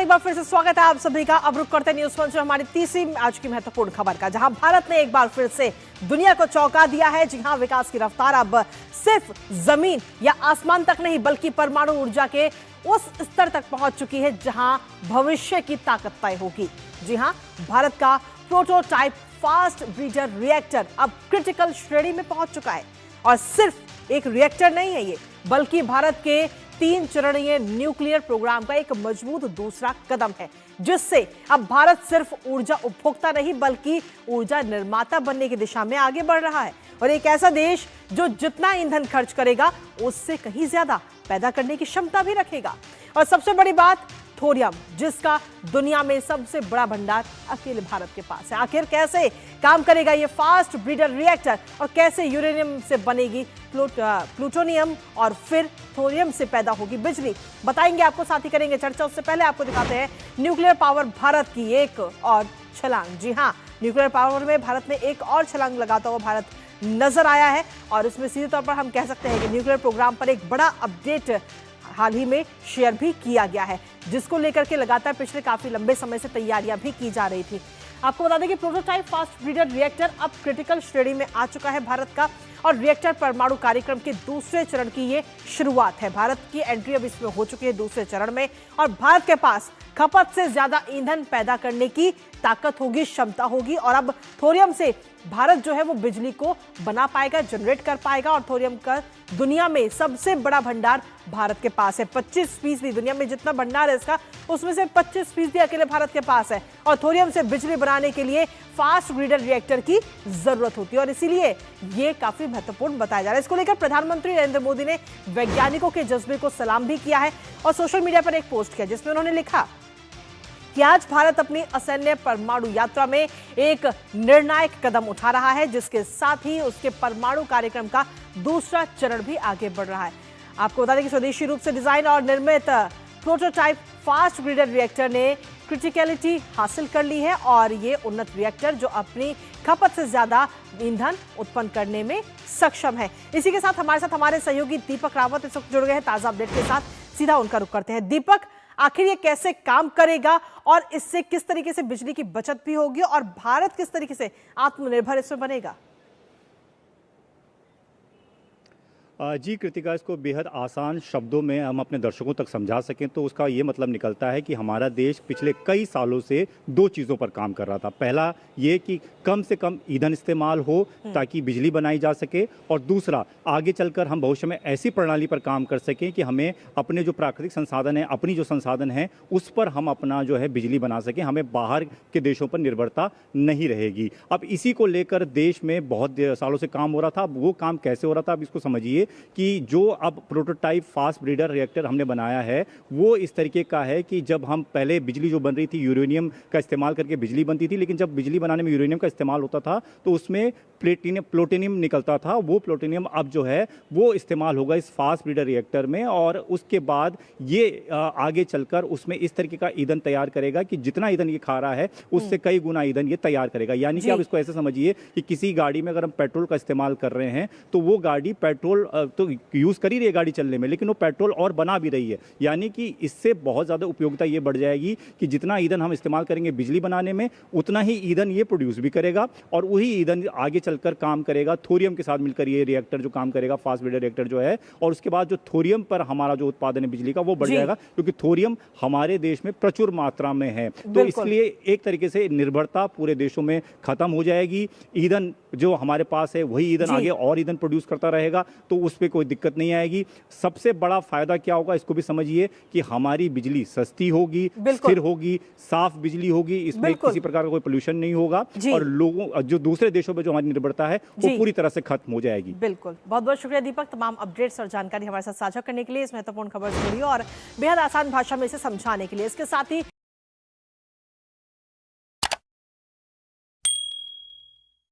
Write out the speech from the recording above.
एक बार फिर से स्वागत है आप सभी का। अब रुक करते न्यूज पंच हमारी तीसरी आज की महत्वपूर्ण खबर का, जहां भारत ने एक बार फिर से दुनिया को चौंका दिया है। जी हां, विकास की रफ्तार अब सिर्फ जमीन या आसमान तक नहीं बल्कि परमाणु ऊर्जा के उस स्तर तक पहुंच चुकी है जहां भविष्य की ताकत तय होगी। जी हां, भारत का प्रोटोटाइप फास्ट ब्रीडर रिएक्टर अब क्रिटिकल श्रेणी में पहुंच चुका है। और सिर्फ एक रिएक्टर नहीं है ये, बल्कि भारत के 3 चरणीय न्यूक्लियर प्रोग्राम का एक मजबूत दूसरा कदम है, जिससे अब भारत सिर्फ ऊर्जा उपभोक्ता नहीं बल्कि ऊर्जा निर्माता बनने की दिशा में आगे बढ़ रहा है। और एक ऐसा देश जो जितना ईंधन खर्च करेगा उससे कहीं ज्यादा पैदा करने की क्षमता भी रखेगा। और सबसे बड़ी बात, थोरियम, जिसका दुनिया में सबसे बड़ा भंडार अकेले भारत के पास है। आखिर कैसे काम करेगा ये फास्ट ब्रीडर रिएक्टर और कैसे यूरेनियम से बनेगी प्लूटोनियम और फिर थोरियम से पैदा होगी बिजली, बताएंगे आपको, साथ ही करेंगे चर्चा। उससे पहले आपको दिखाते हैं न्यूक्लियर पावर भारत की एक और छलांग। जी हाँ, न्यूक्लियर पावर में भारत ने एक और छलांग लगाता हुआ भारत नजर आया है। और इसमें सीधे तौर पर हम कह सकते हैं कि न्यूक्लियर प्रोग्राम पर एक बड़ा अपडेट हाल ही में शेयर भी किया गया है, जिसको लेकर के लगातार पिछले काफी लंबे समय से तैयारियां भी की जा रही थी। आपको बता दें कि प्रोटोटाइप फास्ट ब्रीडर रिएक्टर अब क्रिटिकल श्रेणी में आ चुका है भारत का, और रिएक्टर परमाणु कार्यक्रम के दूसरे चरण की ये शुरुआत है। भारत की एंट्री अब इसमें हो चुकी है दूसरे चरण में, और भारत के पास खपत से ज्यादा ईंधन पैदा करने की ताकत होगी, क्षमता होगी। और अब थोरियम से भारत जो है वो बिजली को बना पाएगा, जनरेट कर पाएगा। और थोरियम का दुनिया में सबसे बड़ा भंडार भारत के पास है। 25% दुनिया में जितना भंडार है इसका, उसमें से 25% अकेले भारत के पास है। और थोरियम से बिजली बनाने के लिए फास्ट ब्रीडर रिएक्टर की जरूरत होती है, और इसीलिए ये काफी महत्वपूर्ण बताया जा रहा है। इसको लेकर प्रधानमंत्री नरेंद्र मोदी ने वैज्ञानिकों के जज्बे को सलाम भी किया है और सोशल मीडिया पर एक पोस्ट किया, जिसमें उन्होंने लिखा कि आज भारत अपनी असैन्य परमाणु यात्रा में एक निर्णायक कदम उठा रहा है, जिसके साथ ही उसके परमाणु कार्यक्रम का दूसरा चरण भी आगे बढ़ रहा है। आपको बता दें कि स्वदेशी रूप से डिजाइन और निर्मित प्रोटोटाइप फास्ट ब्रीडर रिएक्टर ने क्रिटिकलिटी हासिल कर ली है, और ये उन्नत रिएक्टर जो अपनी खपत से ज्यादा ईंधन उत्पन्न करने में सक्षम है। इसी के साथ हमारे सहयोगी दीपक रावत इस वक्त जुड़ गए हैं ताजा अपडेट के साथ। सीधा उनका रुख करते हैं। दीपक, आखिर ये कैसे काम करेगा और इससे किस तरीके से बिजली की बचत भी होगी, और भारत किस तरीके से आत्मनिर्भर इसमें बनेगा? जी कृतिका, इसको बेहद आसान शब्दों में हम अपने दर्शकों तक समझा सकें तो उसका ये मतलब निकलता है कि हमारा देश पिछले कई सालों से 2 चीज़ों पर काम कर रहा था। पहला ये कि कम से कम ईंधन इस्तेमाल हो ताकि बिजली बनाई जा सके, और दूसरा आगे चलकर हम भविष्य में ऐसी प्रणाली पर काम कर सकें कि हमें अपने जो प्राकृतिक संसाधन हैं, अपनी जो संसाधन हैं, उस पर हम अपना जो है बिजली बना सकें, हमें बाहर के देशों पर निर्भरता नहीं रहेगी। अब इसी को लेकर देश में बहुत सालों से काम हो रहा था। अब वो काम कैसे हो रहा था, अब इसको समझिए कि जो अब प्रोटोटाइप फास्ट ब्रीडर रिएक्टर हमने बनाया है वो इस तरीके का है कि जब हम पहले बिजली जो बन रही थी यूरेनियम का इस्तेमाल करके बिजली बनती थी, लेकिन जब बिजली बनाने में यूरेनियम का इस्तेमाल होता था तो उसमें प्लूटोनियम निकलता था। वो प्लूटोनियम अब जो है वो इस्तेमाल होगा इस फास्ट ब्रीडर रिएक्टर में, और उसके बाद ये आगे चलकर उसमें इस तरीके का ईंधन तैयार करेगा कि जितना ईंधन ये खा रहा है उससे कई गुना ईंधन ये तैयार करेगा। यानी कि आप इसको ऐसे समझिए कि किसी गाड़ी में अगर हम पेट्रोल का इस्तेमाल कर रहे हैं तो वो गाड़ी पेट्रोल तो यूज कर ही रही है गाड़ी चलने में, लेकिन वो पेट्रोल और बना भी रही है। यानी कि इससे बहुत ज़्यादा उपयोगिता ये बढ़ जाएगी कि जितना ईंधन हम इस्तेमाल करेंगे बिजली बनाने में उतना ही ईंधन ये प्रोड्यूस भी करेगा, और वही ईंधन आगे चलकर काम करेगा थोरियम के साथ मिलकर। ये रिएक्टर जो काम करेगा, फास्ट ब्रीडर रिएक्टर जो है, और उसके बाद जो थोरियम पर हमारा जो उत्पादन है बिजली का वो बढ़ जाएगा, क्योंकि थोरियम हमारे देश में प्रचुर मात्रा में है। तो इसलिए एक तरीके से निर्भरता पूरे देशों में खत्म हो जाएगी। ईंधन जो हमारे पास है वही ईंधन आगे और ईंधन प्रोड्यूस करता रहेगा, तो उस पर कोई दिक्कत नहीं आएगी। सबसे बड़ा फायदा क्या होगा इसको भी समझिए कि हमारी बिजली सस्ती होगी, स्थिर होगी, साफ बिजली होगी, इसमें किसी प्रकार का कोई पोल्यूशन नहीं होगा, और लोगों जो दूसरे देशों पर जो हमारी निर्भरता है वो पूरी तरह से खत्म हो जाएगी। बिल्कुल, बहुत बहुत शुक्रिया दीपक, तमाम अपडेट्स और जानकारी हमारे साथ साझा करने के लिए, इस महत्वपूर्ण खबर से जुड़ी और बेहद आसान भाषा में इसे समझाने के लिए। इसके साथ ही